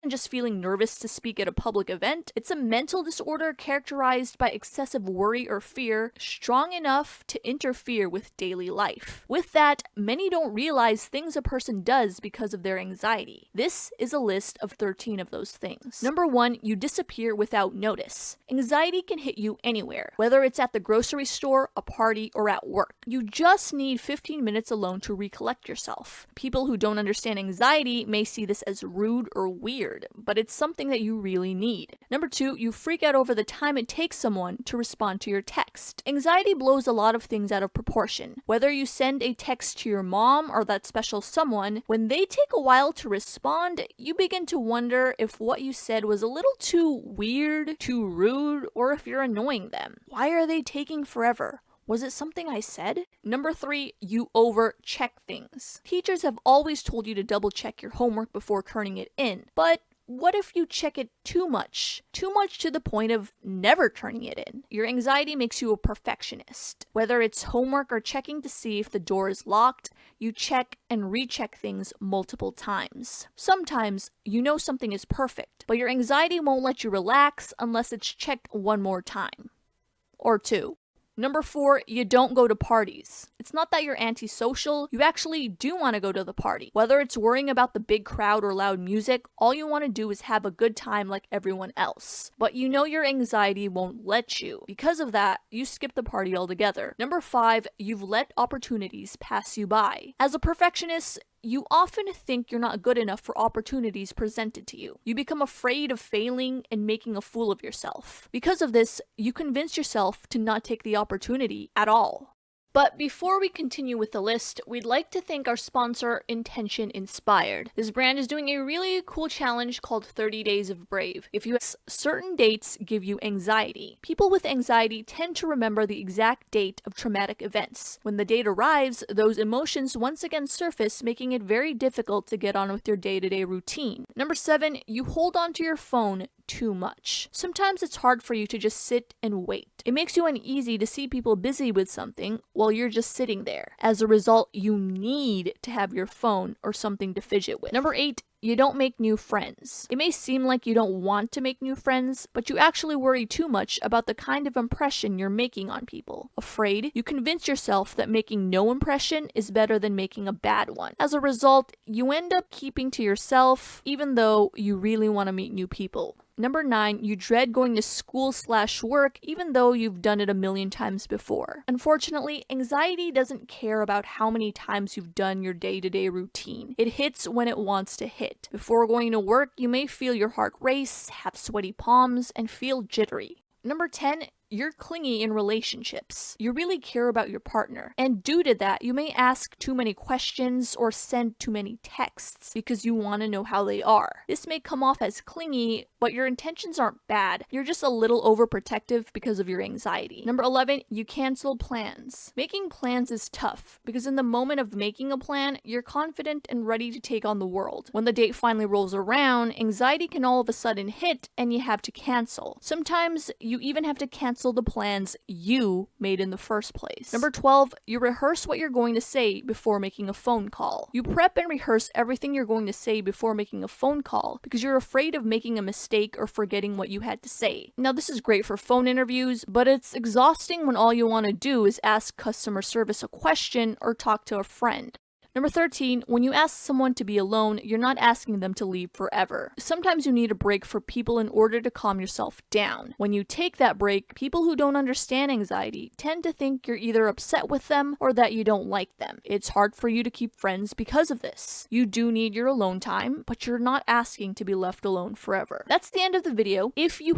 than just feeling nervous to speak at a public event. It's a mental disorder characterized by excessive worry or fear, strong enough to interfere with daily life. With that, many don't realize things a person does because of their anxiety. This is a list of 13 of those things. Number 1, you disappear without notice. Anxiety can hit you anywhere, whether it's at the grocery store, a party, or at work. You just need 15 minutes alone to recollect yourself. People who don't understand anxiety may see this as rude or weird, but it's something that you really need. Number 2, you freak out over the time it takes someone to respond to your text. Anxiety blows a lot of things out of proportion. Whether you send a text to your mom or that special someone, when they take a while to respond, you begin to wonder if what you said was a little too weird, too rude, or if you're annoying them. Why are they taking forever? Was it something I said? Number 3, you over-check things. Teachers have always told you to double-check your homework before turning it in, but what if you check it too much? Too much to the point of never turning it in. Your anxiety makes you a perfectionist. Whether it's homework or checking to see if the door is locked, you check and recheck things multiple times. Sometimes you know something is perfect, but your anxiety won't let you relax unless it's checked one more time. Or two. Number 4, you don't go to parties. It's not that you're antisocial, you actually do want to go to the party. Whether it's worrying about the big crowd or loud music, all you want to do is have a good time like everyone else. But you know your anxiety won't let you. Because of that, you skip the party altogether. Number 5, you've let opportunities pass you by. As a perfectionist, you often think you're not good enough for opportunities presented to you. You become afraid of failing and making a fool of yourself. Because of this, you convince yourself to not take the opportunity at all. But before we continue with the list, we'd like to thank our sponsor, Intention Inspired. This brand is doing a really cool challenge called 30 Days of Brave. If you have certain dates give you anxiety. People with anxiety tend to remember the exact date of traumatic events. When the date arrives, those emotions once again surface, making it very difficult to get on with your day-to-day routine. Number 7, you hold on to your phone too much. Sometimes it's hard for you to just sit and wait. It makes you uneasy to see people busy with something while you're just sitting there. As a result, you need to have your phone or something to fidget with. Number 8, you don't make new friends. It may seem like you don't want to make new friends, but you actually worry too much about the kind of impression you're making on people. Afraid, you convince yourself that making no impression is better than making a bad one. As a result, you end up keeping to yourself, even though you really want to meet new people. Number 9, you dread going to school/work even though you've done it a million times before. Unfortunately, anxiety doesn't care about how many times you've done your day-to-day routine. It hits when it wants to hit. Before going to work, you may feel your heart race, have sweaty palms, and feel jittery. Number 10, you're clingy in relationships. You really care about your partner. And due to that, you may ask too many questions or send too many texts because you want to know how they are. This may come off as clingy, but your intentions aren't bad. You're just a little overprotective because of your anxiety. Number 11, you cancel plans. Making plans is tough because in the moment of making a plan, you're confident and ready to take on the world. When the date finally rolls around, anxiety can all of a sudden hit and you have to cancel. Sometimes you even have to cancel the plans you made in the first place. Number 12, you rehearse what you're going to say before making a phone call. You prep and rehearse everything you're going to say before making a phone call because you're afraid of making a mistake or forgetting what you had to say. Now, this is great for phone interviews, but it's exhausting when all you want to do is ask customer service a question or talk to a friend. Number 13, when you ask someone to be alone, you're not asking them to leave forever. Sometimes you need a break for people in order to calm yourself down. When you take that break, people who don't understand anxiety tend to think you're either upset with them or that you don't like them. It's hard for you to keep friends because of this. You do need your alone time, but you're not asking to be left alone forever. That's the end of the video. If you